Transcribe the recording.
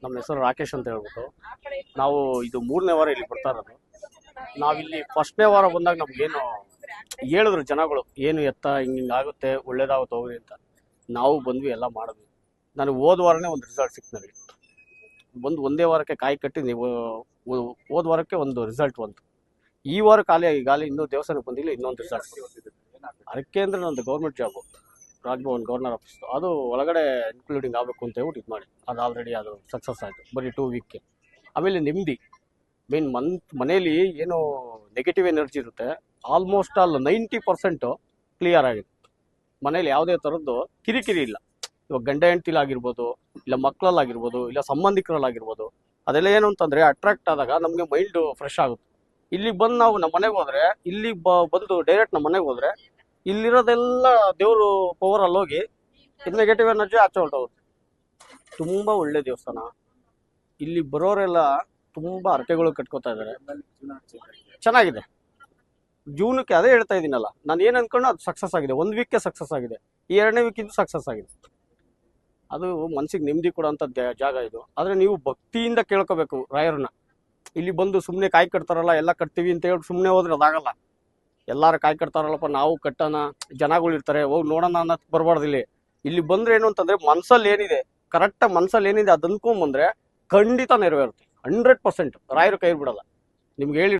ನಮ್ಮ ಹೆಸರು ರಾಕೇಶ್ ಅಂತ ಹೇಳ್ಬಿಟ್ಟು. ನಾವು ಇದು 3ನೇ ವಾರ ಇಲ್ಲಿ ಬರ್ತಾ ಇರೋದು. ನಾವಿಲ್ಲಿ ಫಸ್ಟ್ನೇ ವಾರ ಬಂದಾಗ ನಮ್ಗೇನು ಹೇಳಿದ್ರು ಜನಗಳು, ಏನು ಎತ್ತ ಹಿಂಗಾಗುತ್ತೆ, ಒಳ್ಳೇದಾಗುತ್ತೆ ಹೋಗ್ರಿ ಅಂತ. ನಾವು ಬಂದ್ವಿ, ಎಲ್ಲ ಮಾಡಿದ್ವಿ. ನನಗೆ ಹೋದ ವಾರನೇ ಒಂದು ರಿಸಲ್ಟ್ ಸಿಕ್ತು. ನನಗೆ ಬಂದು ಒಂದೇ ವಾರಕ್ಕೆ ಕಾಯಿ ಕಟ್ಟಿ ನೀವು ಹೋದ ವಾರಕ್ಕೆ ಒಂದು ರಿಸಲ್ಟ್ ಬಂತು. ಈ ವಾರ ಈಗಾಗಲೇ ಇನ್ನೂ ದೇವಸ್ಥಾನಕ್ಕೆ ಬಂದಿಲ್ಲ, ಇನ್ನೊಂದು ರಿಸಲ್ಟ್. ಅದಕ್ಕೆ ಅಂದರೆ ನಂದು government job, Raj Bhavan governor office, ಅದು ಒಳಗಡೆ ಇನ್ಕ್ಲೂಡಿಂಗ್ ಆಗಬೇಕು ಅಂತ ಹೇಳ್ಬಿಟ್ಟು ಇದು ಮಾಡಿ, ಅದು ಆಲ್ರೆಡಿ ಅದು ಸಕ್ಸಸ್ ಆಯಿತು ಬರೀ 2 ವೀಕ್ಗೆ. ಆಮೇಲೆ ನೆಮ್ಮದಿ ಮೇನ್ ಮನೇಲಿ ಏನು ನೆಗೆಟಿವ್ ಎನರ್ಜಿ ಇರುತ್ತೆ ಆಲ್ಮೋಸ್ಟ್ ಆಲ್ 90% ಕ್ಲಿಯರ್ ಆಗಿದೆ. ಮನೇಲಿ ಯಾವುದೇ ಥರದ್ದು ಕಿರಿಕಿರಿ ಇಲ್ಲ. ಇವಾಗ ಗಂಡ ಹೆಂಡ್ತಿಲಾಗಿರ್ಬೋದು, ಇಲ್ಲ ಮಕ್ಕಳಲ್ಲಾಗಿರ್ಬೋದು, ಇಲ್ಲ ಸಂಬಂಧಿಕರಲ್ಲಾಗಿರ್ಬೋದು, ಅದೆಲ್ಲ ಏನು ಅಂತಂದರೆ ಅಟ್ರಾಕ್ಟ್ ಆದಾಗ ನಮಗೆ ಮೈಂಡು ಫ್ರೆಶ್ ಆಗುತ್ತೆ. ಇಲ್ಲಿ ಬಂದು ನಾವು ನಮ್ಮ ಮನೆಗೆ ಹೋದರೆ, ಇಲ್ಲಿ ಬಂದು ಡೈರೆಕ್ಟ್ ನಮ್ಮ ಮನೆಗೆ ಹೋದರೆ, ಇಲ್ಲಿರೋದೆಲ್ಲ ದೇವರು ಪವರಲ್ಲಿ ಹೋಗಿ ಇದು ನೆಗೆಟಿವ್ ಎನರ್ಜಿ ಆಚೆ ಹೊರಟೋಗುತ್ತೆ. ತುಂಬ ಒಳ್ಳೆ ದೇವಸ್ಥಾನ. ಇಲ್ಲಿ ಬರೋರೆಲ್ಲ ತುಂಬ ಹರಕೆಗಳು ಕಟ್ಕೋತಾ ಇದ್ದಾರೆ. ಚೆನ್ನಾಗಿದೆ. ಜೀವನಕ್ಕೆ ಅದೇ ಹೇಳ್ತಾ ಇದ್ದೀನಲ್ಲ, ನಾನು ಏನು ಅನ್ಕೊಂಡು ಅದು ಸಕ್ಸಸ್ ಆಗಿದೆ. 1 ವೀಕ್ಗೆ ಸಕ್ಸಸ್ ಆಗಿದೆ. ಈ 2ನೇ ವೀಕಿಂದು ಸಕ್ಸಸ್ ಆಗಿದೆ. ಅದು ಮನಸ್ಸಿಗೆ ನೆಮ್ಮದಿ ಕೊಡೋಂಥ ಜಾಗ ಇದು. ಆದರೆ ನೀವು ಭಕ್ತಿಯಿಂದ ಕೇಳ್ಕೋಬೇಕು ರಾಯರನ್ನ. ಇಲ್ಲಿ ಬಂದು ಸುಮ್ಮನೆ ಕಾಯಿ ಕಟ್ತಾರಲ್ಲ, ಎಲ್ಲ ಕಟ್ತೀವಿ ಅಂತ ಹೇಳಿ ಸುಮ್ಮನೆ ಹೋದ್ರೆ ಅದಾಗಲ್ಲ. ಎಲ್ಲಾರು ಕಾಯಿ ಕಟ್ತಾರಲ್ಲಪ್ಪ, ನಾವು ಕಟ್ಟೋಣ, ಜನಗಳು ಇರ್ತಾರೆ, ಹೋಗಿ ನೋಡೋಣ ಅನ್ನೋದು ಬರಬಾರ್ದು. ಇಲ್ಲಿ ಬಂದ್ರೆ ಏನು ಅಂತಂದ್ರೆ ಮನ್ಸಲ್ಲಿ ಏನಿದೆ, ಕರೆಕ್ಟಾಗಿ ಮನ್ಸಲ್ಲಿ ಏನಿದೆ ಅದು ಅನ್ಕೊಂಬಂದ್ರೆ ಖಂಡಿತ ನೆರವೇರುತ್ತೆ. 100% ರಾಯರು ಕೈ ಬಿಡಲ್ಲ. ನಿಮ್ಗೆ ಹೇಳಿ